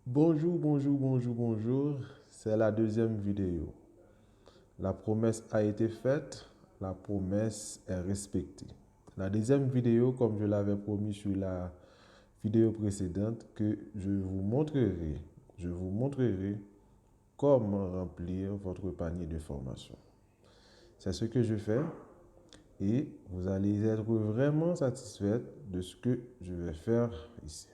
Bonjour. C'est la deuxième vidéo. La promesse a été faite, la promesse est respectée. La deuxième vidéo, comme je l'avais promis sur la vidéo précédente, que je vous montrerai comment remplir votre panier de formation. C'est ce que je fais et vous allez être vraiment satisfait de ce que je vais faire ici.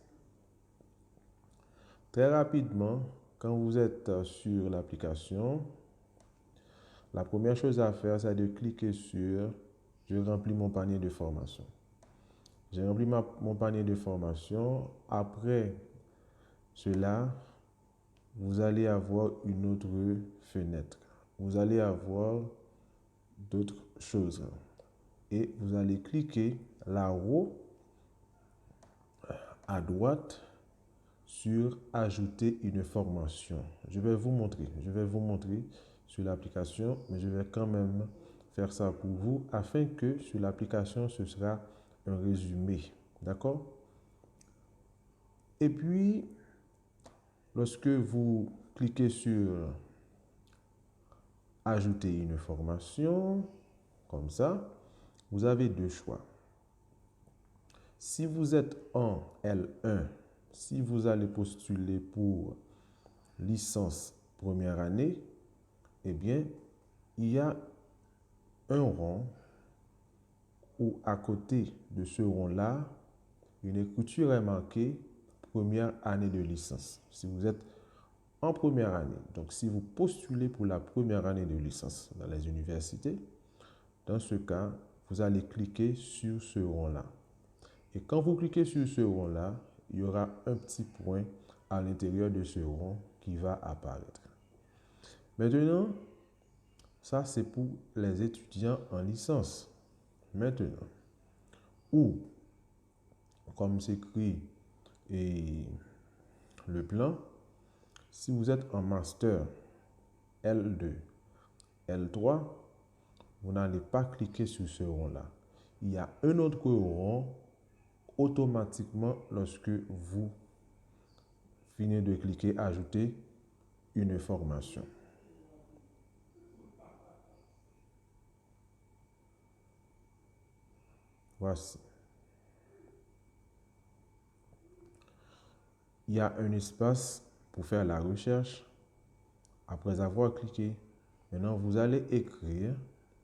Très rapidement, quand vous êtes sur l'application, la première chose à faire, c'est de cliquer sur « Je remplis mon panier de formation ». J'ai rempli mon panier de formation. Après cela, vous allez avoir une autre fenêtre. Vous allez avoir d'autres choses. Et vous allez cliquer là-haut à droite sur « Ajouter une formation ». Je vais vous montrer sur l'application, mais je vais quand même faire ça pour vous afin que sur l'application, ce sera un résumé. D'accord? Et puis, lorsque vous cliquez sur « Ajouter une formation », comme ça, vous avez deux choix. Si vous êtes en L1, si vous allez postuler pour licence première année, eh bien, il y a un rond où à côté de ce rond-là, une écriture est marquée première année de licence. Si vous êtes en première année, donc si vous postulez pour la première année de licence dans les universités, dans ce cas, vous allez cliquer sur ce rond-là. Et quand vous cliquez sur ce rond-là, il y aura un petit point à l'intérieur de ce rond qui va apparaître. Maintenant, ça c'est pour les étudiants en licence. Maintenant, ou comme s'écrit le plan, si vous êtes en master L2, L3, vous n'allez pas cliquer sur ce rond-là. Il y a un autre rond automatiquement lorsque vous finissez de cliquer ajouter une formation. Voici. Il y a un espace pour faire la recherche. Après avoir cliqué, maintenant vous allez écrire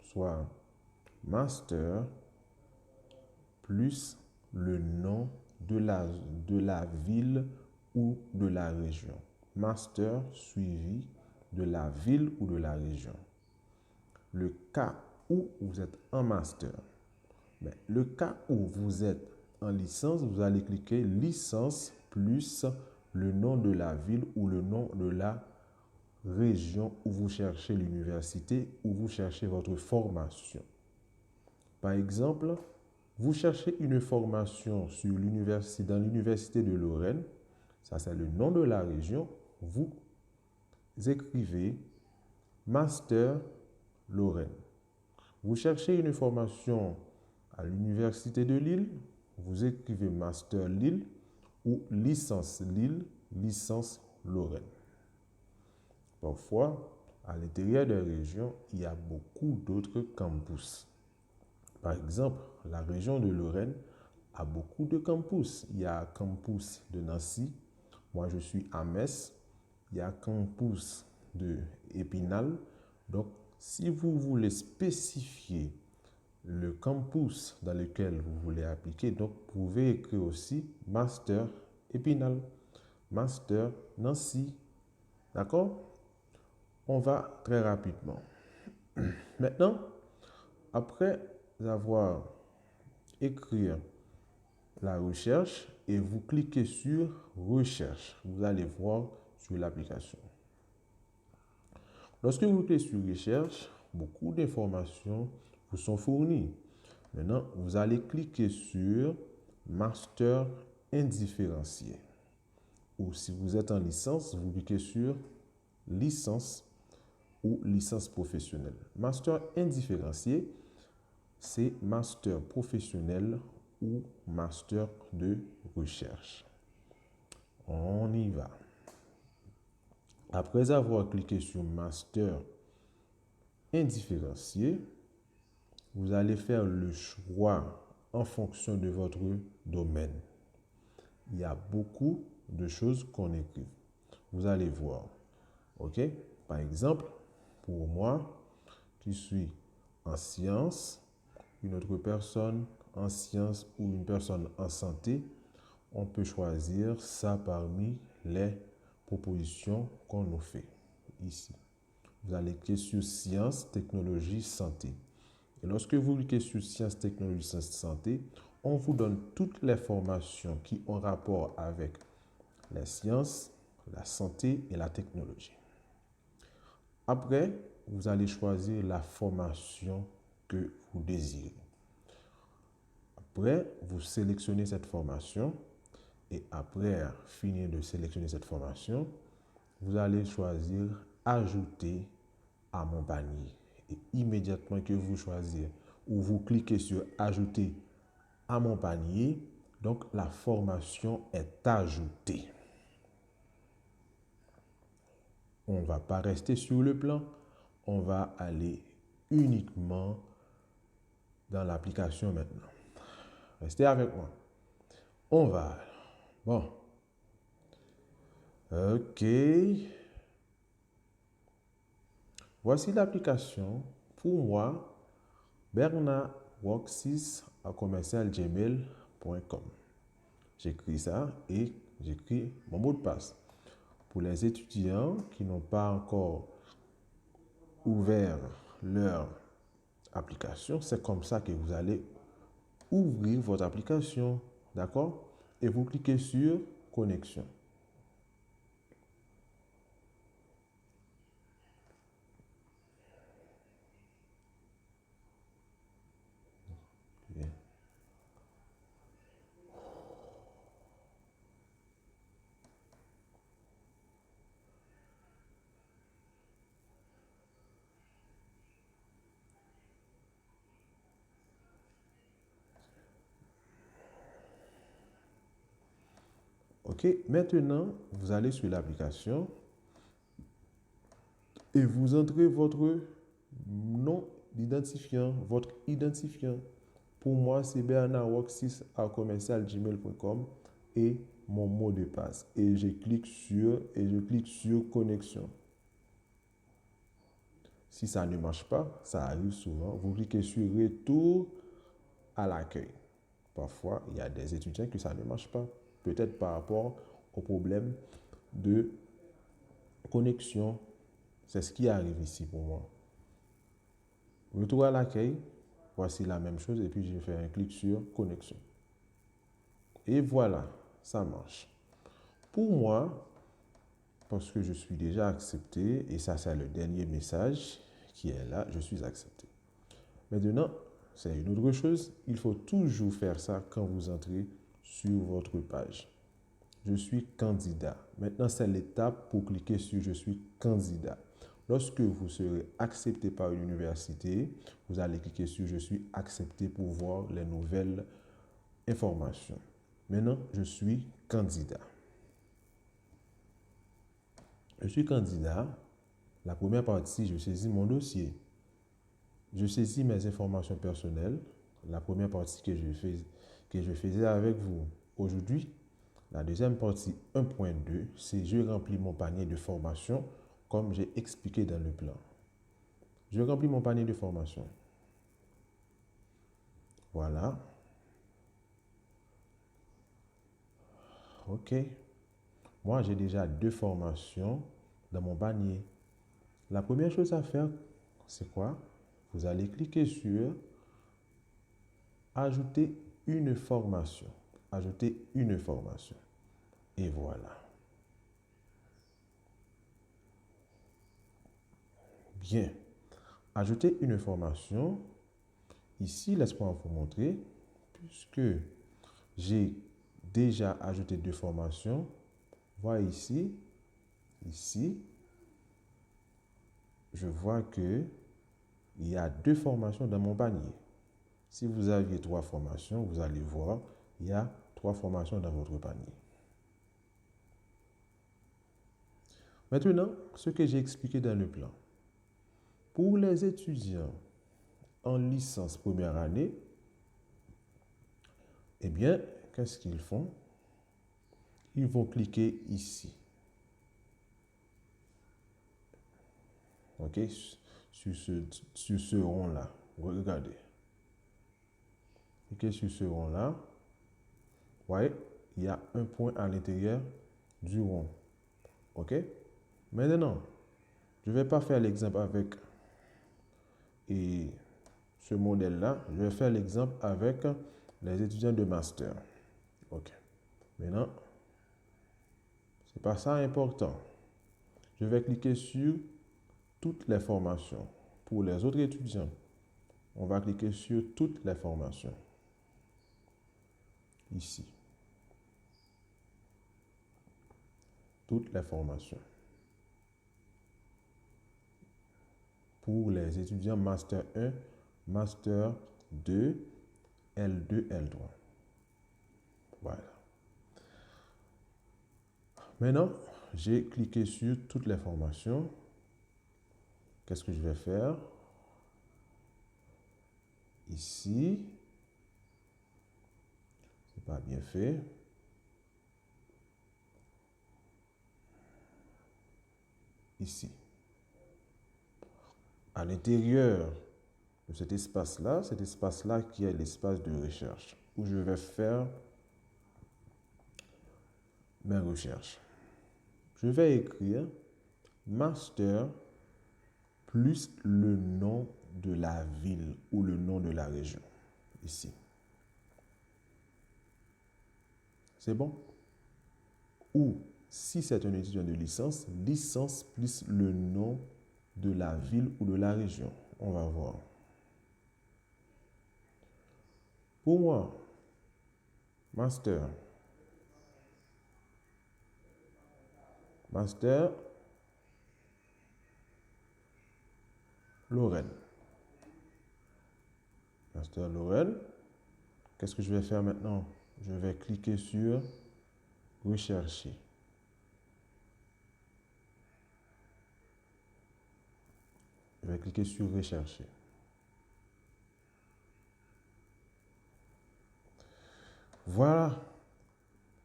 soit master plus le nom de la ville ou de la région. Master suivi de la ville ou de la région. Le cas où vous êtes en master. Mais le cas où vous êtes en licence, vous allez cliquer licence plus le nom de la ville ou le nom de la région où vous cherchez l'université, où vous cherchez votre formation. Par exemple, vous cherchez une formation sur dans l'université de Lorraine, ça c'est le nom de la région, vous écrivez Master Lorraine. Vous cherchez une formation à l'université de Lille, vous écrivez Master Lille ou licence Lille, licence Lorraine. Parfois, à l'intérieur des régions, il y a beaucoup d'autres campus. Par exemple, la région de Lorraine a beaucoup de campus. Il y a un campus de Nancy, moi je suis à Metz, il y a un campus de Épinal. Donc, si vous voulez spécifier le campus dans lequel vous voulez appliquer, donc vous pouvez écrire aussi Master Épinal, Master Nancy. D'accord? On va très rapidement. Maintenant, après avoir écrit la recherche et vous cliquez sur Recherche, vous allez voir sur l'application. Lorsque vous cliquez sur Recherche, beaucoup d'informations vous sont fournies. Maintenant, vous allez cliquer sur Master indifférencié. Ou si vous êtes en licence, vous cliquez sur Licence ou licence professionnelle. Master indifférencié, c'est master professionnel ou master de recherche. On y va. Après avoir cliqué sur Master indifférencié, vous allez faire le choix en fonction de votre domaine. Il y a beaucoup de choses qu'on écrit. Vous allez voir. OK? Par exemple, pour moi, qui suis en sciences, une autre personne en sciences ou une personne en santé, on peut choisir ça parmi les propositions qu'on nous fait ici. Vous allez cliquer sur sciences, technologie, santé. Et lorsque vous cliquez sur sciences, technologie, santé, on vous donne toutes les formations qui ont rapport avec les sciences, la santé et la technologie. Après, vous allez choisir la formation que vous désirez. Après, vous sélectionnez cette formation et après finir de sélectionner cette formation, vous allez choisir ajouter à mon panier. Et immédiatement que vous choisissez ou vous cliquez sur ajouter à mon panier, donc la formation est ajoutée. On ne va pas rester sur le plan, on va aller uniquement dans l'application maintenant. Restez avec moi. On va. Bon. OK. Voici l'application. Pour moi, bernardwork6@gmail.com. J'écris ça et j'écris mon mot de passe. Pour les étudiants qui n'ont pas encore ouvert leur application, c'est comme ça que vous allez ouvrir votre application, d'accord? Et vous cliquez sur connexion. Bien. OK, maintenant, vous allez sur l'application et vous entrez votre nom d'identifiant, votre identifiant. Pour moi, c'est bernardwork6@gmail.com et mon mot de passe. Et je clique sur connexion. Si ça ne marche pas, ça arrive souvent, vous cliquez sur retour à l'accueil. Parfois, il y a des étudiants que ça ne marche pas. Peut-être par rapport au problème de connexion. C'est ce qui arrive ici pour moi. Retour à l'accueil. Voici la même chose et puis je fais un clic sur connexion. Et voilà, ça marche. Pour moi, parce que je suis déjà accepté, et ça c'est le dernier message qui est là, je suis accepté. Maintenant, c'est une autre chose, il faut toujours faire ça quand vous entrez sur votre page. Je suis candidat. Maintenant, c'est l'étape pour cliquer sur je suis candidat. Lorsque vous serez accepté par une université, vous allez cliquer sur je suis accepté pour voir les nouvelles informations. Maintenant, je suis candidat. Je suis candidat. La première partie, je saisis mon dossier. Je saisis mes informations personnelles. La première partie que je faisais avec vous aujourd'hui. La deuxième partie 1.2, c'est je remplis mon panier de formation comme j'ai expliqué dans le plan. Je remplis mon panier de formation. Voilà. OK. Moi, j'ai déjà 2 formations dans mon panier. La première chose à faire, c'est quoi? Vous allez cliquer sur ajouter une formation. Ajouter une formation. Et voilà. Bien. Ajouter une formation. Ici, laisse-moi vous montrer. Puisque j'ai déjà ajouté 2 formations. Voilà ici. Ici. Je vois que il y a 2 formations dans mon panier. Si vous aviez 3 formations, vous allez voir, il y a 3 formations dans votre panier. Maintenant, ce que j'ai expliqué dans le plan. Pour les étudiants en licence première année, eh bien, qu'est-ce qu'ils font? Ils vont cliquer ici. OK? Sur ce rond-là. Regardez. Cliquez sur ce rond-là. Vous voyez, il y a un point à l'intérieur du rond. OK? Maintenant, je ne vais pas faire l'exemple avec ce modèle-là. Je vais faire l'exemple avec les étudiants de master. OK. Maintenant, ce n'est pas ça important. Je vais cliquer sur toutes les formations. Pour les autres étudiants, on va cliquer sur toutes les formations. Ici. Toutes les formations. Pour les étudiants Master 1, Master 2, L2, L3. Voilà. Maintenant, j'ai cliqué sur toutes les formations. Qu'est-ce que je vais faire? Ici. C'est pas bien fait. Ici. À l'intérieur de cet espace-là qui est l'espace de recherche, où je vais faire mes recherches. Je vais écrire master plus le nom de la ville ou le nom de la région. Ici. C'est bon? Ou si c'est un étudiant de licence, licence plus le nom de la ville ou de la région. On va voir. Pour moi, master. Master Lorraine. Master Lorraine. Qu'est-ce que je vais faire maintenant? Je vais cliquer sur rechercher. Je vais cliquer sur rechercher. Voilà.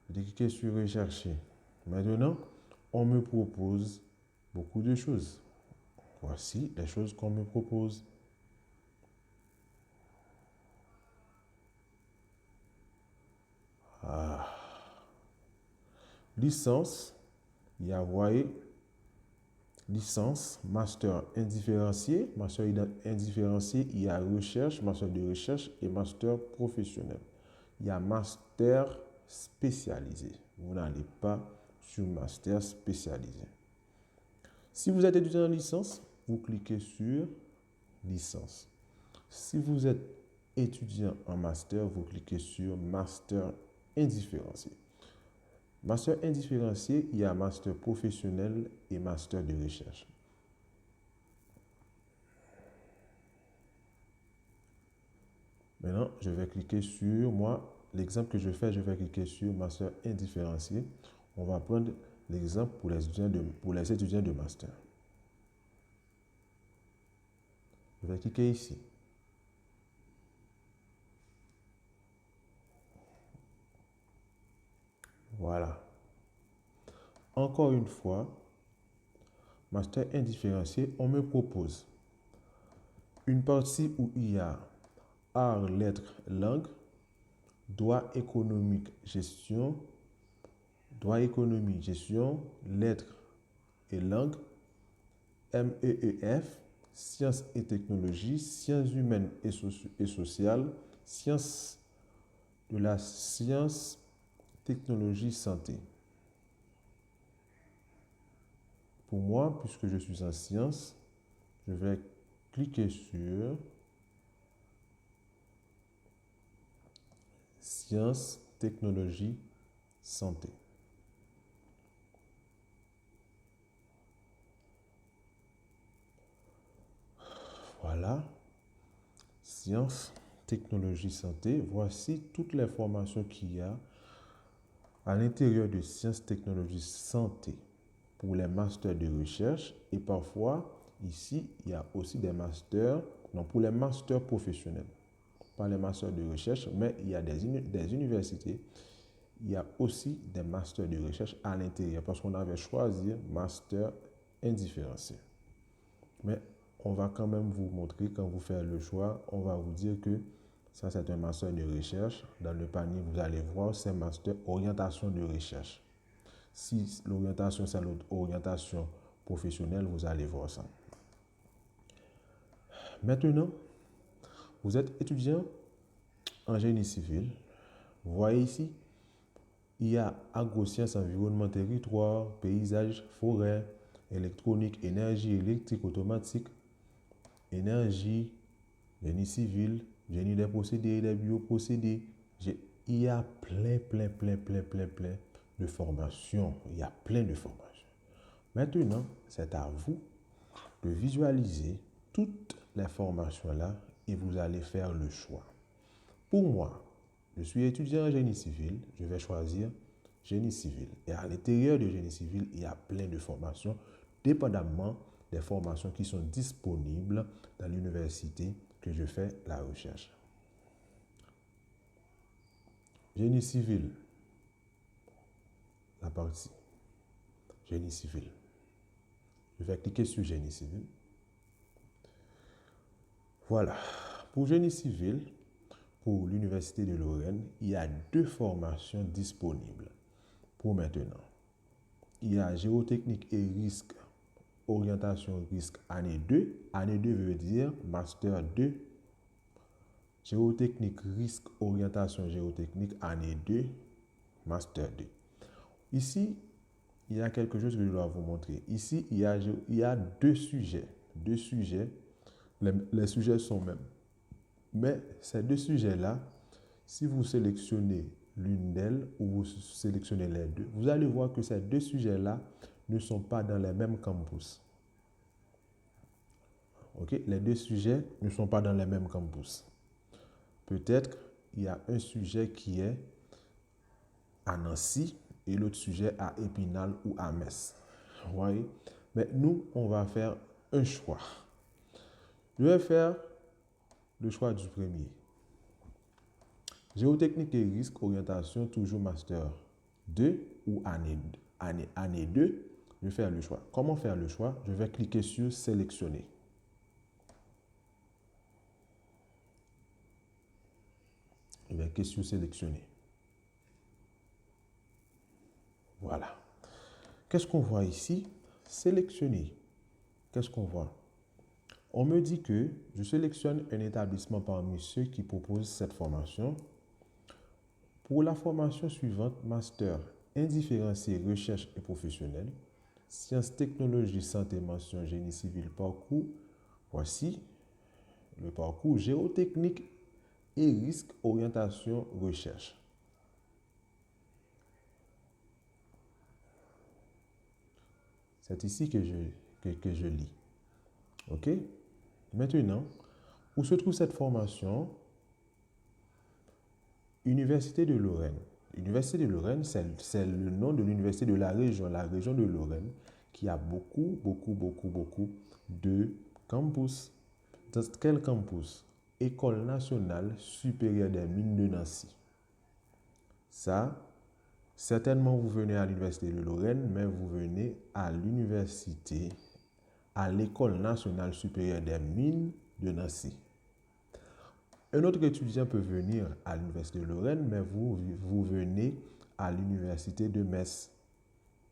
J'ai cliqué sur rechercher. Maintenant, on me propose beaucoup de choses. Voici les choses qu'on me propose. Licence, il y a, vous voyez, licence, master indifférencié, il y a recherche, master de recherche et master professionnel. Il y a master spécialisé. Vous n'allez pas sur master spécialisé. Si vous êtes étudiant en licence, vous cliquez sur licence. Si vous êtes étudiant en master, vous cliquez sur master indifférencié. Master indifférencié, il y a master professionnel et master de recherche. Maintenant, je vais cliquer sur, l'exemple que je fais, je vais cliquer sur master indifférencié. On va prendre l'exemple pour les étudiants de master. Je vais cliquer ici. Voilà. Encore une fois, master indifférencié, on me propose une partie où il y a arts, lettres, langues, droit économique, gestion, lettres et langues, MEEF, sciences et technologies, sciences humaines et sociales, sciences de la science, technologie, santé. Pour moi, puisque je suis en sciences, je vais cliquer sur sciences, technologie, santé. Voilà. Sciences, technologie, santé. Voici toutes les formations qu'il y a à l'intérieur de sciences, technologie, santé. pour les masters de recherche et parfois, ici, il y a aussi des masters, non, pour les masters professionnels. Pas les masters de recherche, mais il y a des universités, il y a aussi des masters de recherche à l'intérieur parce qu'on avait choisi master indifférencié. Mais on va quand même vous montrer, quand vous faites le choix, on va vous dire que ça, c'est un master de recherche. Dans le panier, vous allez voir, c'est master orientation de recherche. Si l'orientation, c'est l'orientation professionnelle, vous allez voir ça. Maintenant, vous êtes étudiant en génie civil. Vous voyez ici, il y a agrosciences, environnement, territoire, paysage, forêt, électronique, énergie électrique automatique, énergie, génie civil, génie des procédés, des bioprocédés. Il y a plein de formations. Il y a plein de formations. Maintenant, c'est à vous de visualiser toutes les formations-là et vous allez faire le choix. Pour moi, je suis étudiant en génie civil, je vais choisir génie civil. Et à l'intérieur de génie civil, il y a plein de formations, dépendamment des formations qui sont disponibles dans l'université que je fais la recherche. Génie civil, la partie génie civil. Je vais cliquer sur génie civil. Voilà. Pour génie civil, pour l'Université de Lorraine, il y a 2 formations disponibles pour maintenant. Il y a géotechnique et risque, orientation risque année 2. Année 2 veut dire master 2. Géotechnique risque, orientation géotechnique année 2, master 2. Ici, il y a quelque chose que je dois vous montrer. Ici, il y a 2 sujets. 2 sujets. Les sujets sont mêmes. Mais ces 2 sujets-là, si vous sélectionnez l'une d'elles ou vous sélectionnez les deux, vous allez voir que ces 2 sujets-là ne sont pas dans les mêmes campus. Okay? Les 2 sujets ne sont pas dans les mêmes campus. Peut-être il y a un sujet qui est à Nancy et l'autre sujet à Épinal ou à Metz. Vous voyez? Mais nous, on va faire un choix. Je vais faire le choix du premier. Géotechnique et risque, orientation, toujours master 2 ou année 2. Je vais faire le choix. Comment faire le choix? Je vais cliquer sur sélectionner. Je vais cliquer sur sélectionner. Voilà. Qu'est-ce qu'on voit ici? Sélectionner. Qu'est-ce qu'on voit? On me dit que je sélectionne un établissement parmi ceux qui proposent cette formation. Pour la formation suivante, master indifférencié recherche et professionnelle, sciences, technologies, santé, mention, génie civil, parcours. Voici le parcours géotechnique et risque, orientation, recherche. C'est ici que je lis. OK? Maintenant, où se trouve cette formation? Université de Lorraine. L'Université de Lorraine, c'est le nom de l'université de la région de Lorraine, qui a beaucoup de campus. Dans quel campus? École nationale supérieure des mines de Nancy. Ça, certainement vous venez à l'Université de Lorraine, mais vous venez à l'université, à l'École nationale supérieure des mines de Nancy. Un autre étudiant peut venir à l'Université de Lorraine, mais vous venez à l'Université de Metz.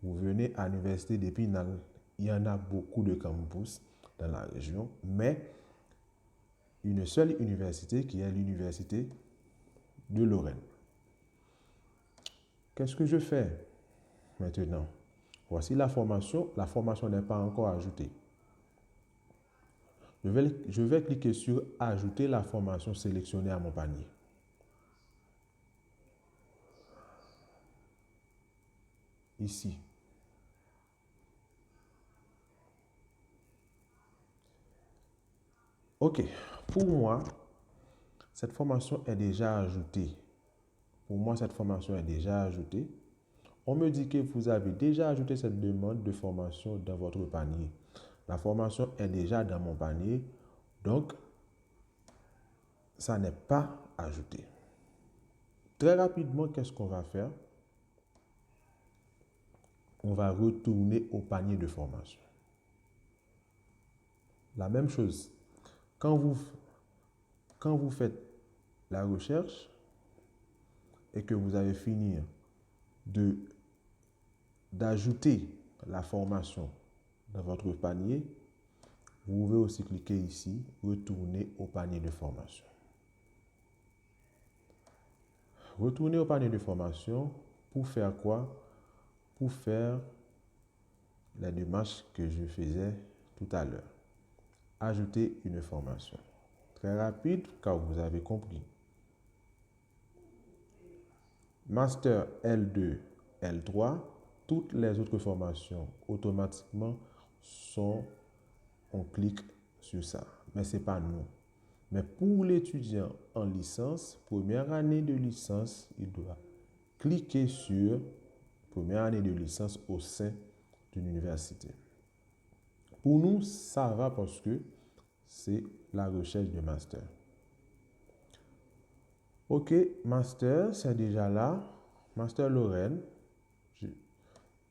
Vous venez à l'Université d'Épinal. Il y en a beaucoup de campus dans la région, mais une seule université qui est l'Université de Lorraine. Qu'est-ce que je fais maintenant? Voici la formation. La formation n'est pas encore ajoutée. Je vais cliquer sur « Ajouter la formation sélectionnée à mon panier ». Ici. OK. Pour moi, cette formation est déjà ajoutée. On me dit que vous avez déjà ajouté cette demande de formation dans votre panier. La formation est déjà dans mon panier, donc ça n'est pas ajouté. Très rapidement, qu'est-ce qu'on va faire? On va retourner au panier de formation. La même chose, quand vous faites la recherche et que vous avez fini d'ajouter la formation dans votre panier, vous pouvez aussi cliquer ici, retourner au panier de formation. Retourner au panier de formation pour faire quoi? Pour faire les démarches que je faisais tout à l'heure. Ajouter une formation. Très rapide, car vous avez compris. Master L2, L3, toutes les autres formations automatiquement on clique sur ça. Mais ce n'est pas nous. Mais pour l'étudiant en licence, première année de licence, il doit cliquer sur première année de licence au sein d'une université. Pour nous, ça va parce que c'est la recherche de master. Ok, master, c'est déjà là. Master Lorraine. Je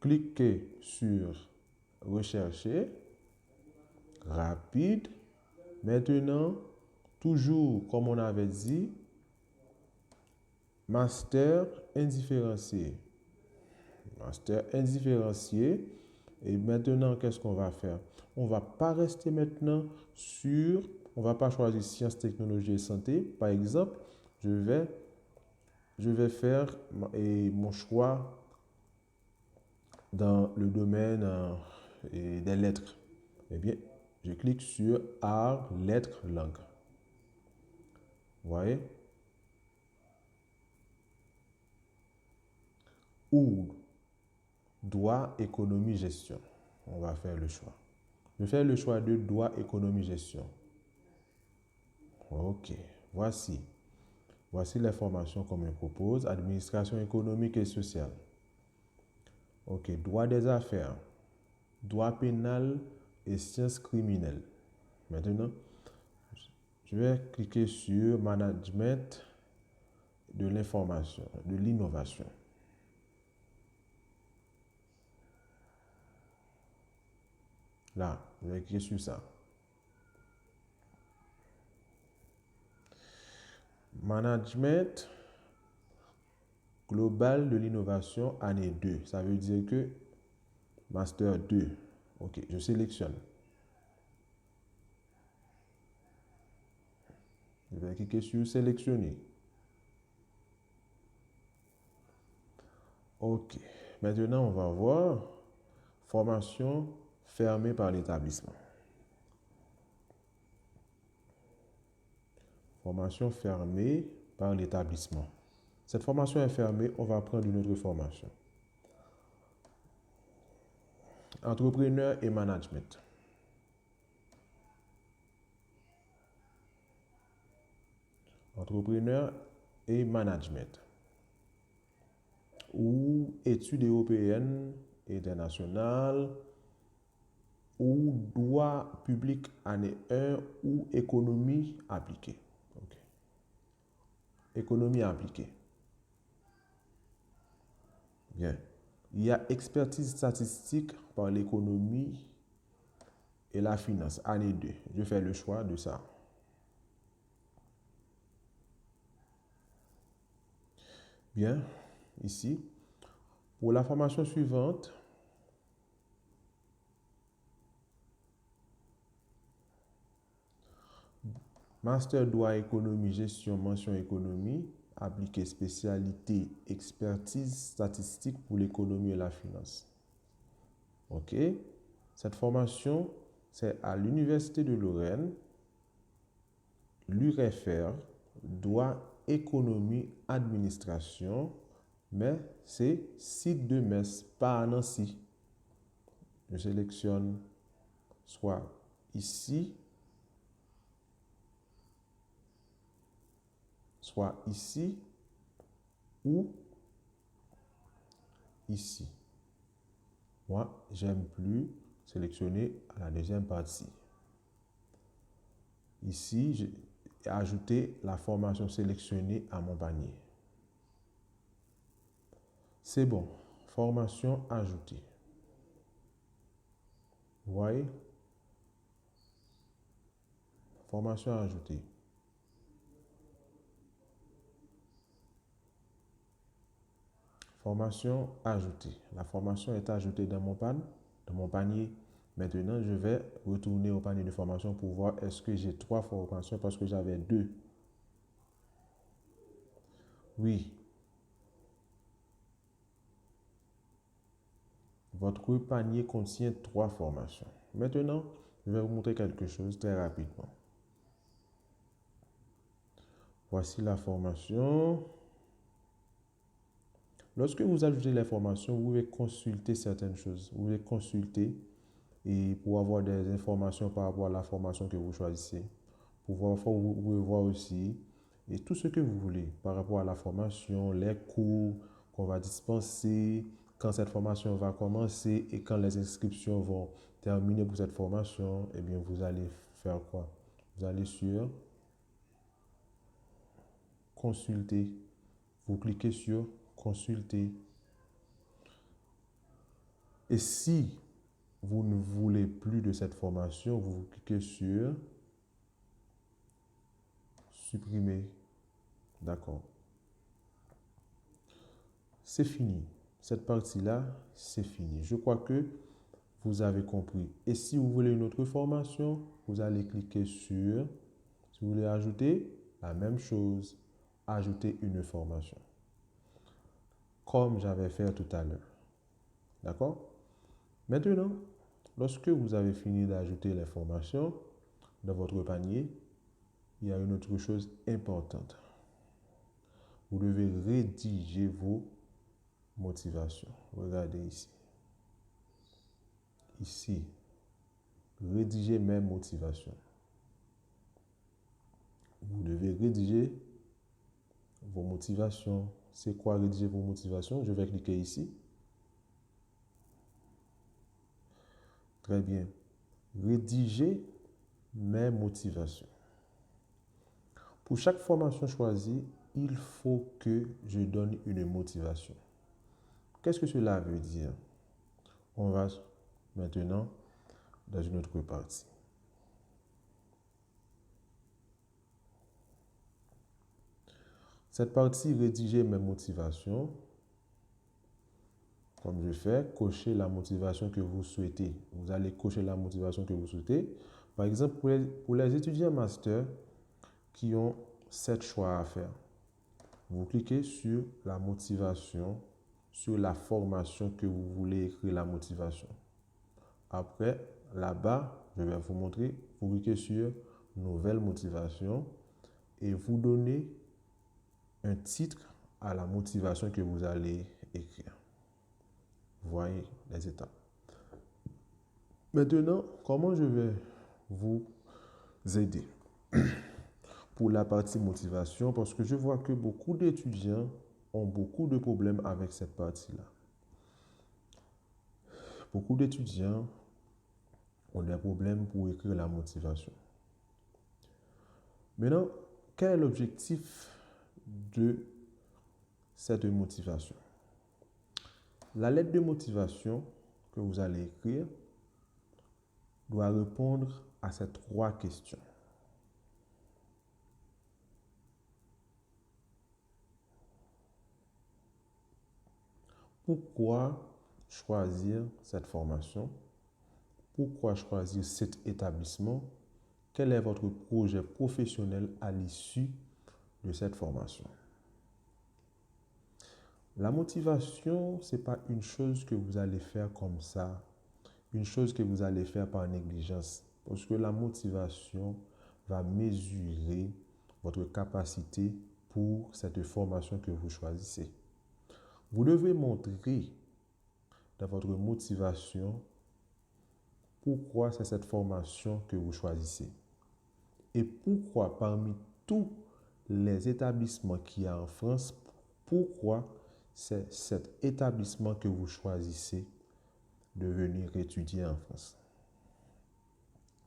clique sur rechercher. Rapide. Maintenant, toujours comme on avait dit, master indifférencié. Master indifférencié. Et maintenant, qu'est-ce qu'on va faire? On ne va pas rester maintenant on ne va pas choisir sciences, technologies et santé. Par exemple, je vais faire mon choix dans le domaine des lettres. Eh bien, je clique sur Arts, lettres, langues. Vous voyez? Ou droit, économie, gestion. On va faire le choix. Je fais le choix de droit, économie, gestion. Ok, voici les formations qu'on me propose. Administration économique et sociale. Ok, droit des affaires, droit pénal et sciences criminelles. Maintenant, je vais cliquer sur management de l'information, de l'innovation. Là, je vais cliquer sur ça. Management global de l'innovation, année 2. Ça veut dire que Master 2. Ok, je sélectionne. Je vais cliquer sur sélectionner. Ok, maintenant on va voir formation fermée par l'établissement. Formation fermée par l'établissement. Cette formation est fermée, on va prendre une autre formation. Entrepreneur et management. Entrepreneur et management. Ou études européennes et internationales. Ou droit public année 1 ou économie appliquée. Okay. Économie appliquée. Bien. Il y a expertise statistique par l'économie et la finance, année 2. Je fais le choix de ça. Bien, ici. Pour la formation suivante, Master droit économie, gestion, mention économie, appliqué spécialité, expertise statistique pour l'économie et la finance. Ok. Cette formation, c'est à l'Université de Lorraine, l'URFR, droit, économie, administration, mais c'est site de Metz, pas à Nancy. Je sélectionne soit ici, ou ici. Moi, j'aime plus sélectionner la deuxième partie. Ici, j'ai ajouté la formation sélectionnée à mon panier. C'est bon. Formation ajoutée. Vous voyez? Formation ajoutée. Formation ajoutée. La formation est ajoutée dans mon panier. Maintenant, je vais retourner au panier de formation pour voir est-ce que j'ai 3 formations parce que j'avais 2. Oui. Votre panier contient 3 formations. Maintenant, je vais vous montrer quelque chose très rapidement. Voici la formation. Lorsque vous ajoutez les formations, vous pouvez consulter certaines choses. Vous pouvez consulter et pour avoir des informations par rapport à la formation que vous choisissez. Vous pouvez voir aussi et tout ce que vous voulez par rapport à la formation, les cours qu'on va dispenser, quand cette formation va commencer et quand les inscriptions vont terminer pour cette formation, eh bien vous allez faire quoi? Vous allez sur consulter. Vous cliquez sur consulter. Et si vous ne voulez plus de cette formation, vous cliquez sur supprimer. D'accord. C'est fini. Cette partie-là, c'est fini. Je crois que vous avez compris. Et si vous voulez une autre formation, vous allez cliquer sur, si vous voulez ajouter, la même chose, ajouter une formation. Comme j'avais fait tout à l'heure. D'accord? Maintenant, lorsque vous avez fini d'ajouter les formations dans votre panier, il y a une autre chose importante. Vous devez rédiger vos motivations. Regardez ici. Ici, rédiger mes motivations. Vous devez rédiger vos motivations. C'est quoi rédiger vos motivations? Je vais cliquer ici. Très bien. Rédiger mes motivations. Pour chaque formation choisie, il faut que je donne une motivation. Qu'est-ce que cela veut dire? On va maintenant dans une autre partie. Cette partie, rédiger mes motivations. Comme je fais, cocher la motivation que vous souhaitez. Vous allez cocher la motivation que vous souhaitez. Par exemple, pour les étudiants master qui ont 7 choix à faire, vous cliquez sur la motivation, sur la formation que vous voulez écrire la motivation. Après, là-bas, je vais vous montrer, vous cliquez sur nouvelle motivation et vous donnez un titre à la motivation que vous allez écrire. Voyez les étapes. Maintenant, comment je vais vous aider pour la partie motivation? Parce que je vois que beaucoup d'étudiants ont beaucoup de problèmes avec cette partie-là. Beaucoup d'étudiants ont des problèmes pour écrire la motivation. Maintenant, quel est l'objectif de cette motivation? La lettre de motivation que vous allez écrire doit répondre à ces 3 questions. Pourquoi choisir cette formation? Pourquoi choisir cet établissement? Quel est votre projet professionnel à l'issue de cette formation? La motivation, ce n'est pas une chose que vous allez faire comme ça, une chose que vous allez faire par négligence. Parce que la motivation va mesurer votre capacité pour cette formation que vous choisissez. Vous devez montrer dans votre motivation pourquoi c'est cette formation que vous choisissez. Et pourquoi parmi tous les établissements qu'il y a en France, pourquoi c'est cet établissement que vous choisissez de venir étudier en France.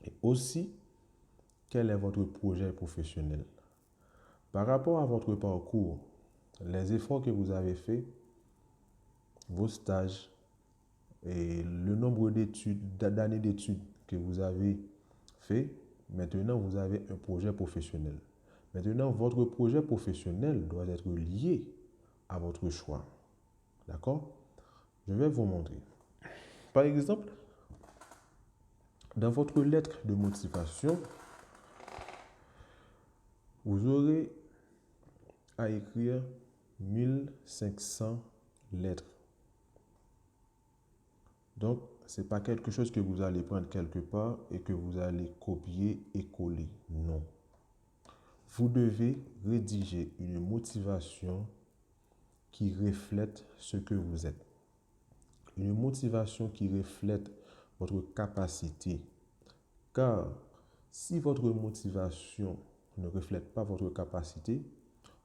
Et aussi, quel est votre projet professionnel? Par rapport à votre parcours, les efforts que vous avez faits, vos stages et le nombre d'années d'études que vous avez fait, maintenant vous avez un projet professionnel. Maintenant, votre projet professionnel doit être lié à votre choix. D'accord? Je vais vous montrer. Par exemple, dans votre lettre de motivation, vous aurez à écrire 1500 lettres. Donc, ce n'est pas quelque chose que vous allez prendre quelque part et que vous allez copier et coller. Non. Vous devez rédiger une motivation qui reflète ce que vous êtes. Une motivation qui reflète votre capacité. Car si votre motivation ne reflète pas votre capacité,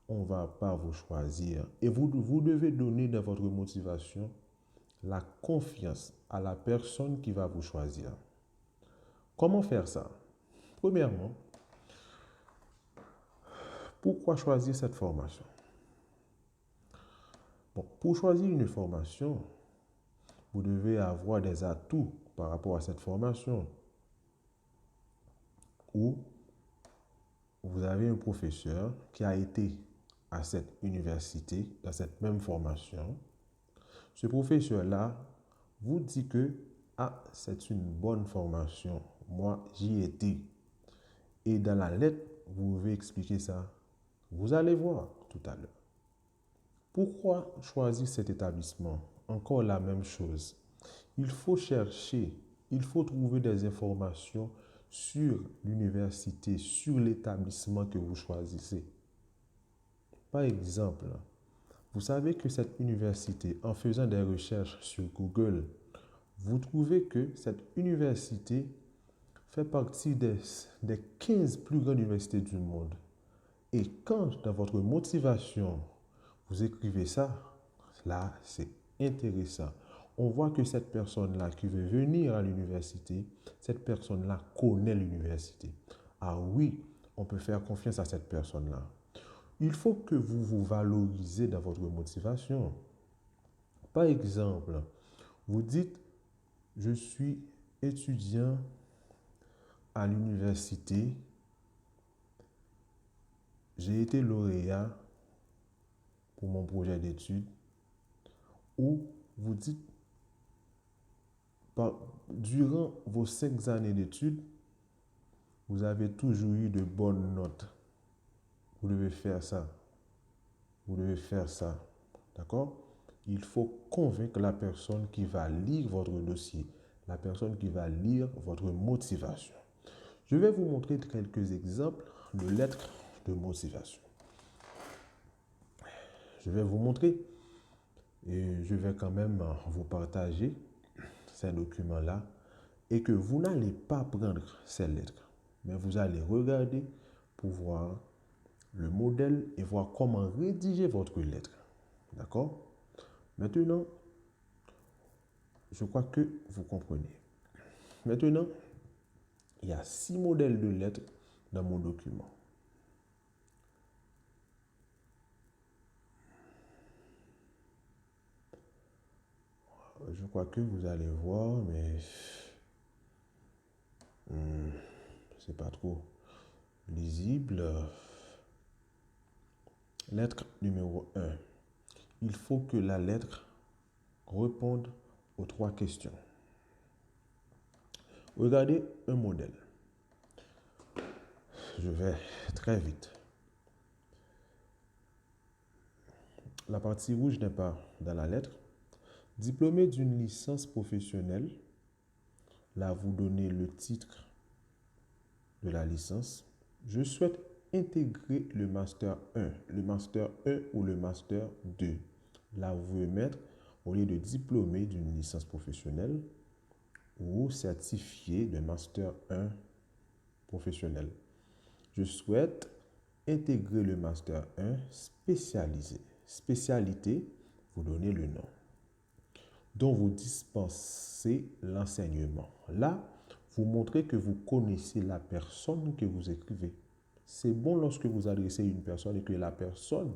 on ne va pas vous choisir. Et vous devez donner dans votre motivation la confiance à la personne qui va vous choisir. Comment faire ça? Premièrement, pourquoi choisir cette formation? Bon, pour choisir une formation, vous devez avoir des atouts par rapport à cette formation. Ou vous avez un professeur qui a été à cette université, dans cette même formation. Ce professeur-là vous dit que c'est une bonne formation. Moi, j'y étais. Et dans la lettre, vous pouvez expliquer ça. Vous allez voir tout à l'heure. Pourquoi choisir cet établissement? Encore la même chose. Il faut chercher, il faut trouver des informations sur l'université, sur l'établissement que vous choisissez. Par exemple, vous savez que cette université, en faisant des recherches sur Google, vous trouvez que cette université fait partie des 15 plus grandes universités du monde. Et quand dans votre motivation, vous écrivez ça, là, c'est intéressant. On voit que cette personne-là qui veut venir à l'université, cette personne-là connaît l'université. Ah oui, on peut faire confiance à cette personne-là. Il faut que vous vous valorisez dans votre motivation. Par exemple, vous dites, je suis étudiant à l'université, j'ai été lauréat pour mon projet d'études, ou vous dites, durant vos 5 années d'études, vous avez toujours eu de bonnes notes. Vous devez faire ça. Vous devez faire ça. D'accord? Il faut convaincre la personne qui va lire votre dossier, la personne qui va lire votre motivation. Je vais vous montrer quelques exemples de lettres de motivation. Je vais vous montrer et je vais quand même vous partager ces documents-là et que vous n'allez pas prendre ces lettres, mais vous allez regarder pour voir le modèle et voir comment rédiger votre lettre. D'accord? Maintenant, je crois que vous comprenez. Maintenant, il y a 6 modèles de lettres dans mon document. Je crois que vous allez voir, mais c'est pas trop lisible. Lettre numéro 1. Il faut que la lettre réponde aux 3 questions. Regardez un modèle. Je vais très vite. La partie rouge n'est pas dans la lettre. Diplômé d'une licence professionnelle, là vous donnez le titre de la licence. Je souhaite intégrer le Master 1, le Master 1 ou le Master 2. Là vous pouvez mettre, au lieu de diplômé d'une licence professionnelle ou certifié de Master 1 professionnel. Je souhaite intégrer le Master 1 spécialisé. Spécialité, vous donnez le nom, dont vous dispensez l'enseignement. Là, vous montrez que vous connaissez la personne que vous écrivez. C'est bon lorsque vous adressez une personne et que la personne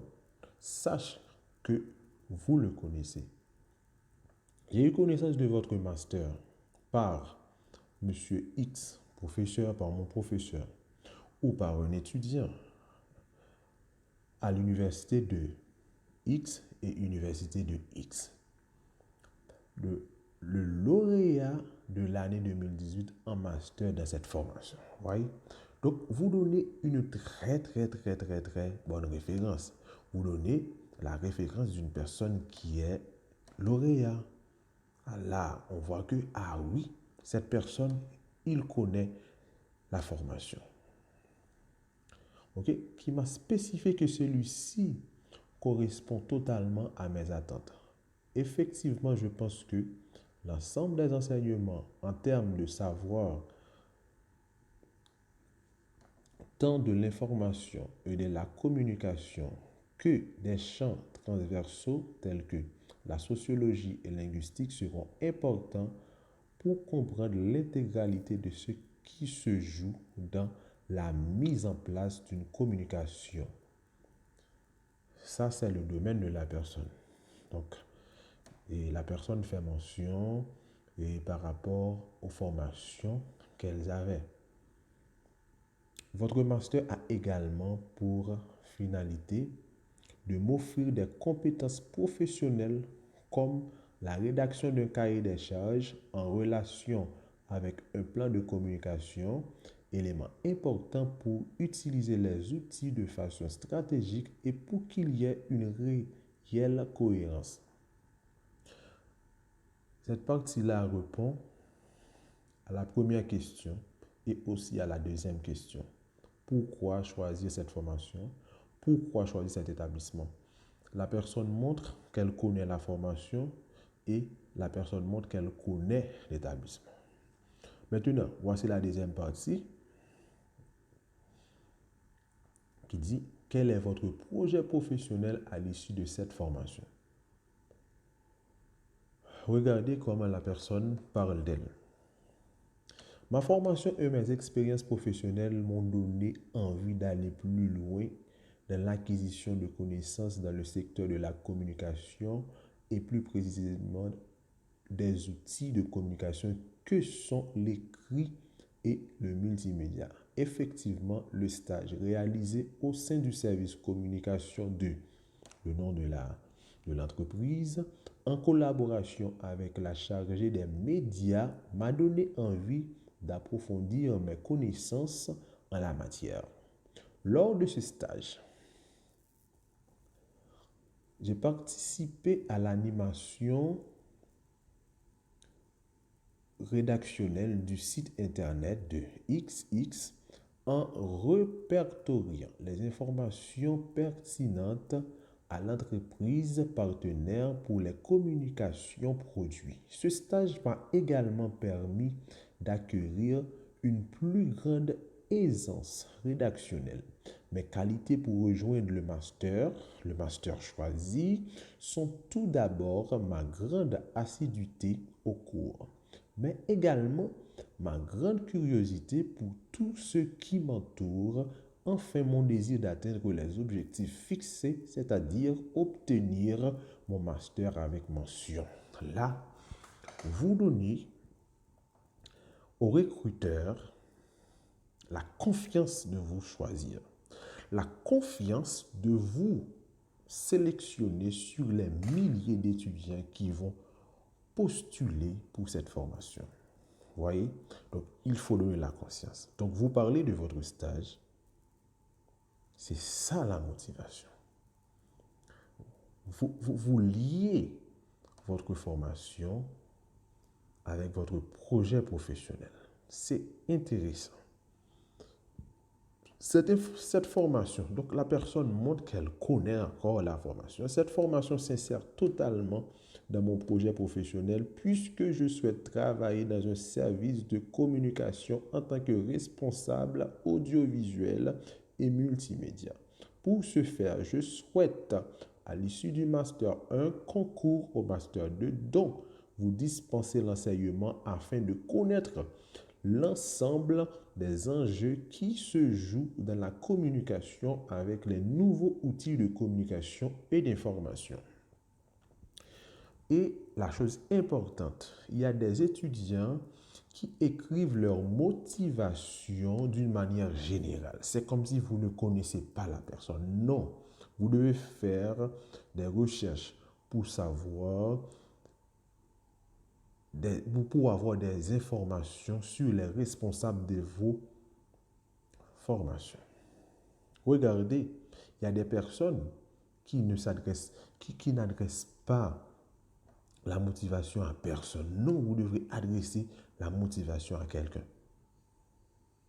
sache que vous le connaissez. J'ai eu connaissance de votre master par Monsieur X, professeur, par mon professeur, ou par un étudiant à l'université de X et université de X. Le lauréat de l'année 2018 en master dans cette formation. Voyez? Donc, vous donnez une très bonne référence. Vous donnez la référence d'une personne qui est lauréat. Là, on voit que, ah oui, cette personne, il connaît la formation. OK? Qui m'a spécifié que celui-ci correspond totalement à mes attentes. Effectivement, je pense que l'ensemble des enseignements en termes de savoir, tant de l'information et de la communication que des champs transversaux tels que la sociologie et linguistique seront importants pour comprendre l'intégralité de ce qui se joue dans la mise en place d'une communication. Ça, c'est le domaine de la personne. Donc, et la personne fait mention et par rapport aux formations qu'elles avaient. Votre master a également pour finalité de m'offrir des compétences professionnelles comme la rédaction d'un cahier des charges en relation avec un plan de communication, élément important pour utiliser les outils de façon stratégique et pour qu'il y ait une réelle cohérence. Cette partie-là répond à la première question et aussi à la deuxième question. Pourquoi choisir cette formation? Pourquoi choisir cet établissement? La personne montre qu'elle connaît la formation et la personne montre qu'elle connaît l'établissement. Maintenant, voici la deuxième partie qui dit quel est votre projet professionnel à l'issue de cette formation. Regardez comment la personne parle d'elle. Ma formation et mes expériences professionnelles m'ont donné envie d'aller plus loin dans l'acquisition de connaissances dans le secteur de la communication et plus précisément des outils de communication que sont l'écrit et le multimédia. Effectivement, le stage réalisé au sein du service communication le nom de l'entreprise, en collaboration avec la chargée des médias, m'a donné envie d'approfondir mes connaissances en la matière. Lors de ce stage, j'ai participé à l'animation rédactionnelle du site internet de XX en répertoriant les informations pertinentes à l'entreprise partenaire pour les communications produits. Ce stage m'a également permis d'acquérir une plus grande aisance rédactionnelle. Mes qualités pour rejoindre le master choisi, sont tout d'abord ma grande assiduité au cours, mais également ma grande curiosité pour tout ce qui m'entoure, enfin mon désir d'atteindre les objectifs fixés, c'est-à-dire obtenir mon master avec mention. Là, vous donnez au recruteur la confiance de vous choisir, la confiance de vous sélectionner sur les milliers d'étudiants qui vont postuler pour cette formation. Vous voyez? Donc, il faut donner la conscience. Donc, vous parlez de votre stage. C'est ça la motivation. Vous liez votre formation avec votre projet professionnel. C'est intéressant. Cette formation, donc la personne montre qu'elle connaît encore la formation. Cette formation s'insère totalement dans mon projet professionnel puisque je souhaite travailler dans un service de communication en tant que responsable audiovisuel et multimédia. Pour ce faire, je souhaite à l'issue du Master 1 concourt au Master 2. Donc, vous dispensez l'enseignement afin de connaître l'ensemble des enjeux qui se jouent dans la communication avec les nouveaux outils de communication et d'information. Et la chose importante, il y a des étudiants qui écrivent leur motivation d'une manière générale. C'est comme si vous ne connaissez pas la personne. Non, vous devez faire des recherches pour savoir, pour avoir des informations sur les responsables de vos formations. Regardez, il y a des personnes qui n'adressent pas la motivation à personne. Non, vous devrez adresser la motivation à quelqu'un.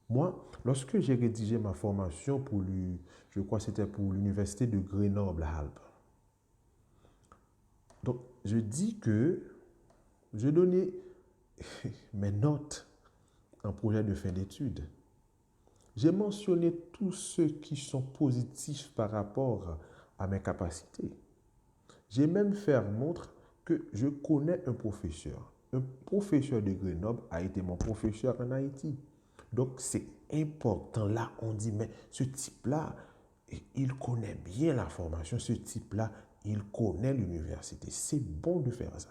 Moi, lorsque j'ai rédigé ma formation je crois que c'était pour l'université de Grenoble-Alpes. Donc, je dis que je donnais mes notes en projet de fin d'études. J'ai mentionné tous ceux qui sont positifs par rapport à mes capacités. J'ai même fait montre que je connais un professeur. Un professeur de Grenoble a été mon professeur en Haïti. Donc, c'est important. Là, on dit, mais ce type-là, il connaît bien la formation. Ce type-là, il connaît l'université. C'est bon de faire ça.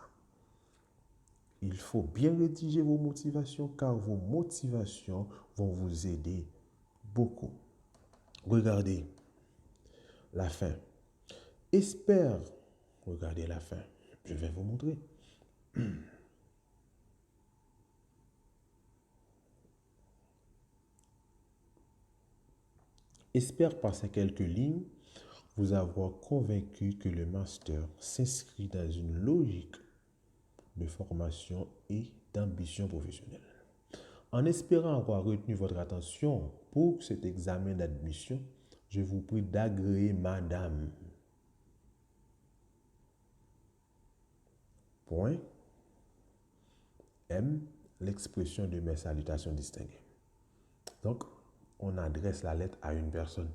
Il faut bien rédiger vos motivations car vos motivations vont vous aider beaucoup. Regardez la fin. Regardez la fin. Je vais vous montrer. Espère par ces quelques lignes vous avoir convaincu que le master s'inscrit dans une logique de formation et d'ambition professionnelle. En espérant avoir retenu votre attention pour cet examen d'admission, je vous prie d'agréer Madame. Point. M. L'expression de mes salutations distinguées. Donc, on adresse la lettre à une personne.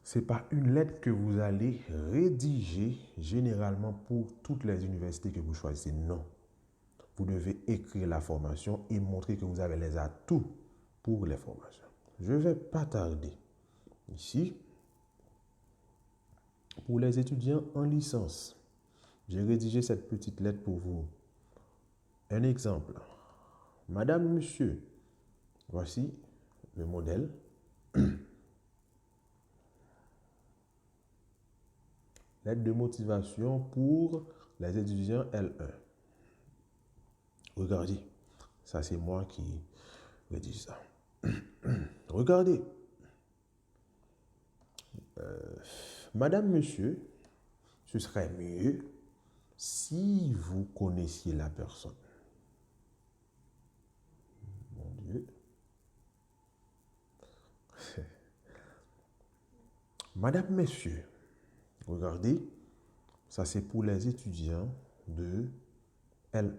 Ce n'est pas une lettre que vous allez rédiger généralement pour toutes les universités que vous choisissez. Non. Vous devez écrire la formation et montrer que vous avez les atouts pour les formations. Je ne vais pas tarder. Ici, pour les étudiants en licence, j'ai rédigé cette petite lettre pour vous. Un exemple. Madame, monsieur, voici le modèle. Lettre de motivation pour les étudiants L1. Regardez, ça c'est moi qui rédige ça. Regardez. Madame, monsieur, ce serait mieux si vous connaissiez la personne. Mon Dieu. Madame, messieurs, regardez, ça c'est pour les étudiants de L1.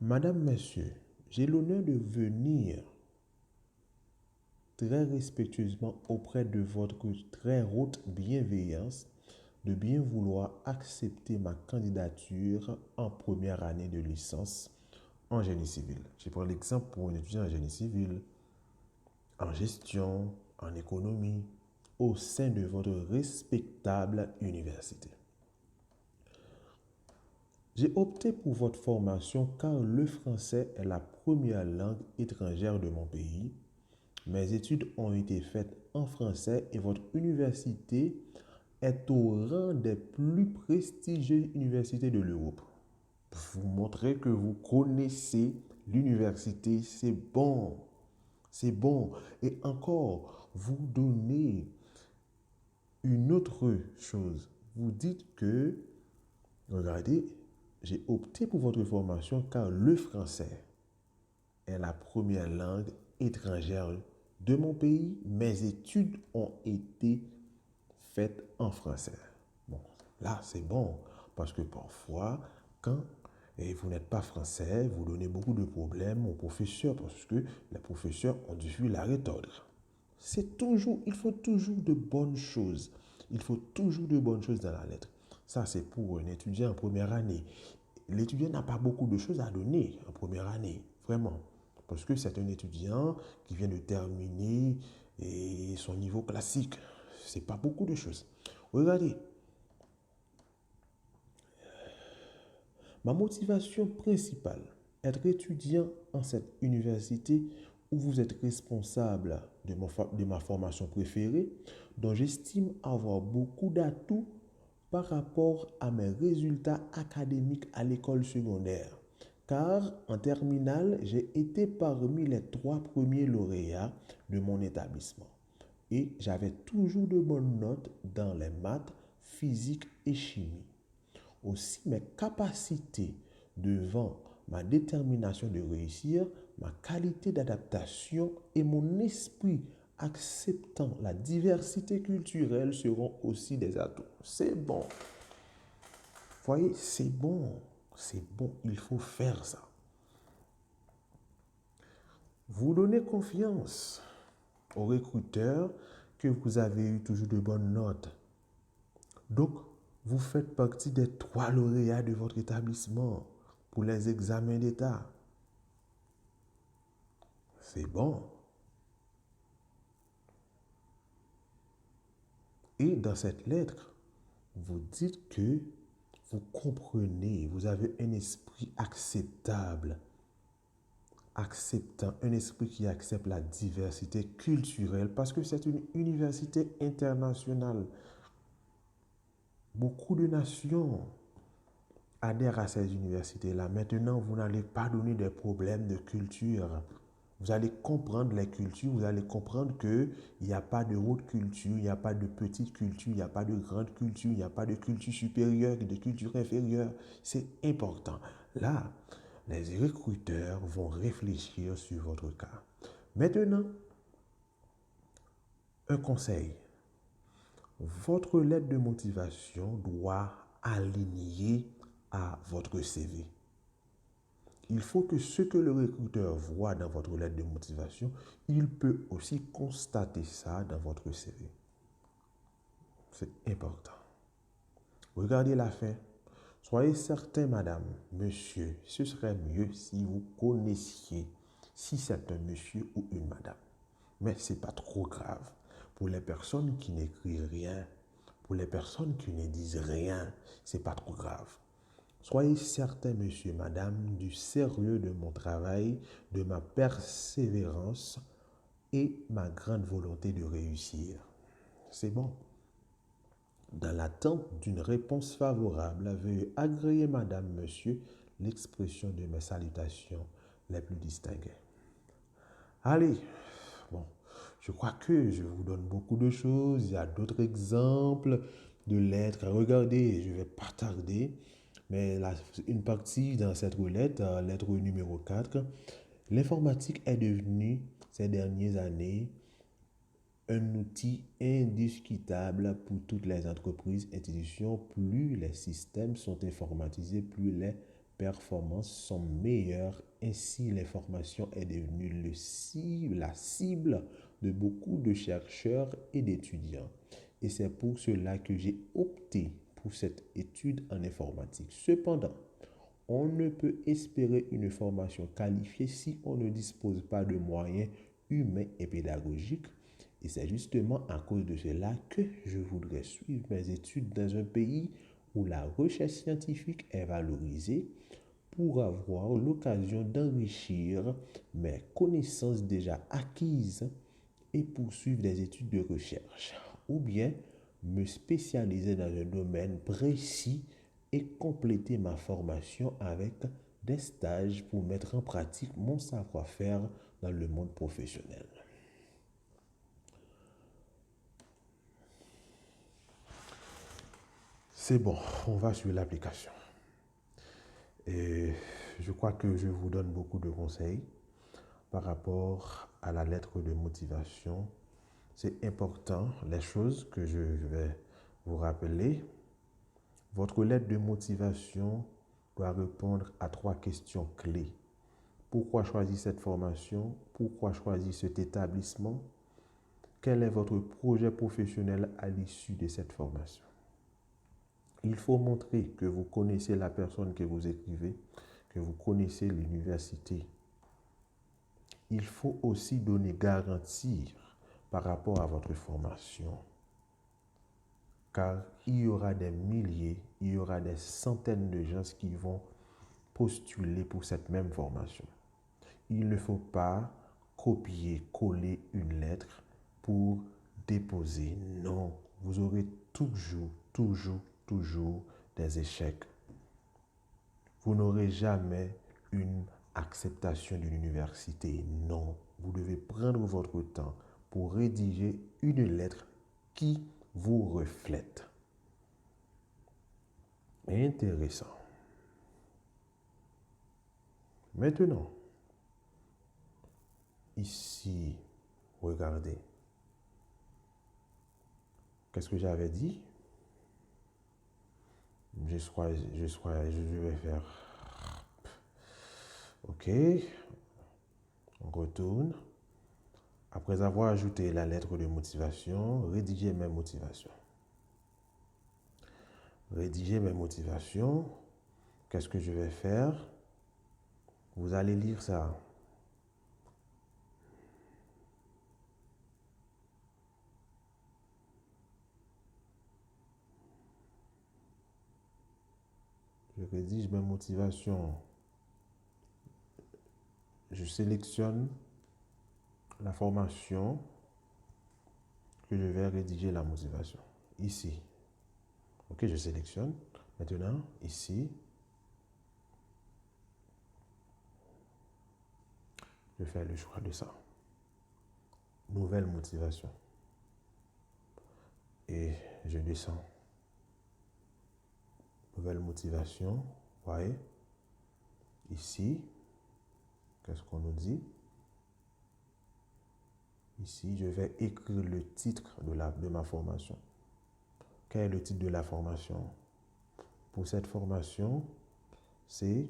Madame, messieurs, j'ai l'honneur de venir très respectueusement auprès de votre très haute bienveillance de bien vouloir accepter ma candidature en première année de licence en génie civil. Je prends l'exemple pour un étudiant en génie civil, en gestion, en économie, au sein de votre respectable université. J'ai opté pour votre formation car le français est la première langue étrangère de mon pays. Mes études ont été faites en français et votre université est au rang des plus prestigieuses universités de l'Europe. Vous montrez que vous connaissez l'université, c'est bon. C'est bon. Et encore, vous donnez une autre chose. Vous dites que, regardez, j'ai opté pour votre formation car le français est la première langue étrangère de mon pays. Mes études ont été faites en français. Bon, là, c'est bon parce que parfois, quand vous n'êtes pas français, vous donnez beaucoup de problèmes aux professeurs parce que les professeurs ont dû suivre la méthode. il faut toujours de bonnes choses. Il faut toujours de bonnes choses dans la lettre. Ça, c'est pour un étudiant en première année. L'étudiant n'a pas beaucoup de choses à donner en première année, vraiment. Parce que c'est un étudiant qui vient de terminer son niveau classique. C'est pas beaucoup de choses. Regardez, ma motivation principale, être étudiant en cette université où vous êtes responsable de ma formation préférée, dont j'estime avoir beaucoup d'atouts par rapport à mes résultats académiques à l'école secondaire. Car en terminale, j'ai été parmi les 3 premiers lauréats de mon établissement. Et j'avais toujours de bonnes notes dans les maths, physique et chimie. Aussi, mes capacités devant ma détermination de réussir, ma qualité d'adaptation et mon esprit acceptant la diversité culturelle seront aussi des atouts. C'est bon. Vous voyez, c'est bon. C'est bon, il faut faire ça. Vous donnez confiance aux recruteurs que vous avez eu toujours de bonnes notes. Donc, vous faites partie des 3 lauréats de votre établissement pour les examens d'État. C'est bon. Et dans cette lettre, vous dites que vous comprenez, vous avez un esprit acceptable, acceptant, un esprit qui accepte la diversité culturelle parce que c'est une université internationale. Beaucoup de nations adhèrent à ces universités-là. Maintenant, vous n'allez pas donner des problèmes de culture. Vous allez comprendre les cultures, vous allez comprendre qu'il n'y a pas de haute culture, il n'y a pas de petite culture, il n'y a pas de grande culture, il n'y a pas de culture supérieure et de culture inférieure. C'est important. Là, les recruteurs vont réfléchir sur votre cas. Maintenant, un conseil. Votre lettre de motivation doit aligner à votre CV. Il faut que ce que le recruteur voit dans votre lettre de motivation, il peut aussi constater ça dans votre CV. C'est important. Regardez la fin. Soyez certain, madame, monsieur, ce serait mieux si vous connaissiez si c'est un monsieur ou une madame. Mais ce n'est pas trop grave. Pour les personnes qui n'écrivent rien, pour les personnes qui ne disent rien, ce n'est pas trop grave. Soyez certain, monsieur, madame, du sérieux de mon travail, de ma persévérance et ma grande volonté de réussir. C'est bon. Dans l'attente d'une réponse favorable, veuillez agréer, madame, monsieur, l'expression de mes salutations les plus distinguées. Allez, bon, je crois que je vous donne beaucoup de choses. Il y a d'autres exemples de lettres à regarder. Je ne vais pas tarder. Mais une partie dans cette lettre, lettre numéro 4, l'informatique est devenue, ces dernières années, un outil indiscutable pour toutes les entreprises et institutions. Plus les systèmes sont informatisés, plus les performances sont meilleures. Ainsi, l'information est devenue la cible de beaucoup de chercheurs et d'étudiants. Et c'est pour cela que j'ai opté pour cette étude en informatique. Cependant, on ne peut espérer une formation qualifiée si on ne dispose pas de moyens humains et pédagogiques. Et c'est justement à cause de cela que je voudrais suivre mes études dans un pays où la recherche scientifique est valorisée pour avoir l'occasion d'enrichir mes connaissances déjà acquises et poursuivre des études de recherche. Ou bien me spécialiser dans un domaine précis et compléter ma formation avec des stages pour mettre en pratique mon savoir-faire dans le monde professionnel. C'est bon, on va sur l'application. Et je crois que je vous donne beaucoup de conseils par rapport à la lettre de motivation. C'est important, les choses que je vais vous rappeler. Votre lettre de motivation doit répondre à 3 questions clés. Pourquoi choisir cette formation? Pourquoi choisir cet établissement? quel est votre projet professionnel à l'issue de cette formation. Il faut montrer que vous connaissez la personne que vous écrivez, que vous connaissez l'université. Il faut aussi donner garantie par rapport à votre formation. Car il y aura des milliers, il y aura des centaines de gens qui vont postuler pour cette même formation. Il ne faut pas copier, coller une lettre pour déposer. Non, vous aurez toujours des échecs. Vous n'aurez jamais une acceptation d'une université. Non, vous devez prendre votre temps pour rédiger une lettre qui vous reflète. Intéressant. Maintenant, ici, regardez. Qu'est-ce que j'avais dit? Je vais faire. OK. On retourne. Après avoir ajouté la lettre de motivation, rédiger mes motivations. Rédiger mes motivations. Qu'est-ce que je vais faire? Vous allez lire ça. Je rédige mes motivations. Je sélectionne la formation que je vais rédiger la motivation. Ici. OK, je sélectionne. Maintenant, ici, je fais le choix de ça. Nouvelle motivation. Et je descends. Nouvelle motivation. Voyez. Ici, qu'est-ce qu'on nous dit? Ici, je vais écrire le titre de ma formation. Quel est le titre de la formation? Pour cette formation, c'est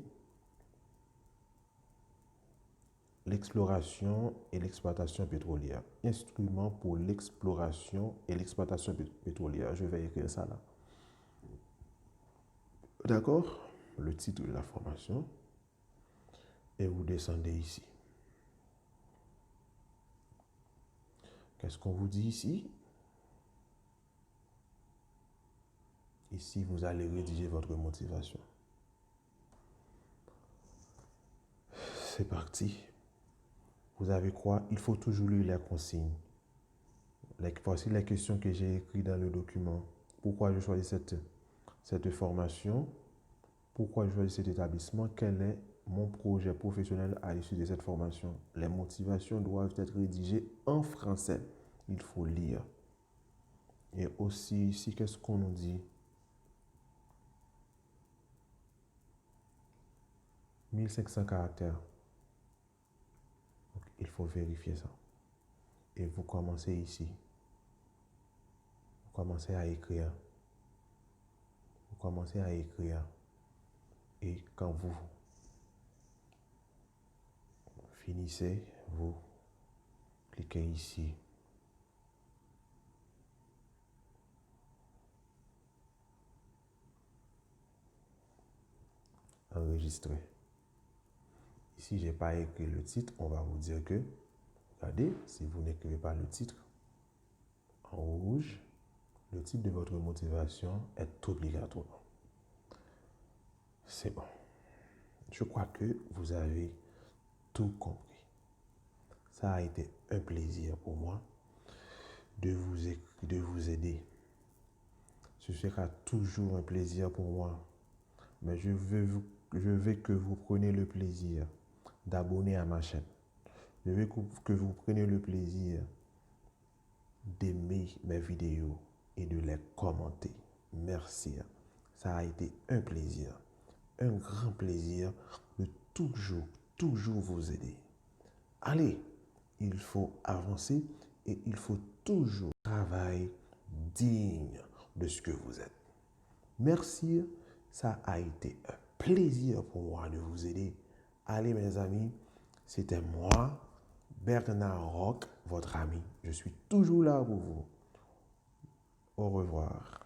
l'exploration et l'exploitation pétrolière. Instrument pour l'exploration et l'exploitation pétrolière. Je vais écrire ça là. D'accord? Le titre de la formation. Et vous descendez ici. Qu'est-ce qu'on vous dit ici? Ici, vous allez rédiger votre motivation. C'est parti. Vous avez quoi? Il faut toujours lire les consignes. Voici les questions que j'ai écrites dans le document. Pourquoi je choisis cette formation? Pourquoi je choisis cet établissement? Quel est mon projet professionnel à l'issue de cette formation? Les motivations doivent être rédigées en français. Il faut lire. Et aussi ici, qu'est-ce qu'on nous dit? 1500 caractères. Donc, il faut vérifier ça. Et vous commencez ici. Vous commencez à écrire. Vous commencez à écrire. Et quand vous finissez, vous cliquez ici. Enregistrer. Ici, je n'ai pas écrit le titre. On va vous dire que, regardez, si vous n'écrivez pas le titre, en rouge, le titre de votre motivation est obligatoire. C'est bon. Je crois que vous avez tout compris. Ça a été un plaisir pour moi de vous aider. Ce sera toujours un plaisir pour moi. Mais je veux que vous preniez le plaisir d'abonner à ma chaîne. Je veux que vous preniez le plaisir d'aimer mes vidéos et de les commenter. Merci. Ça a été un plaisir, un grand plaisir de toujours vous aider. Allez, il faut avancer et il faut toujours travailler digne de ce que vous êtes. Merci, ça a été un plaisir pour moi de vous aider. Allez mes amis, c'était moi, Bernard Rock, votre ami. Je suis toujours là pour vous. Au revoir.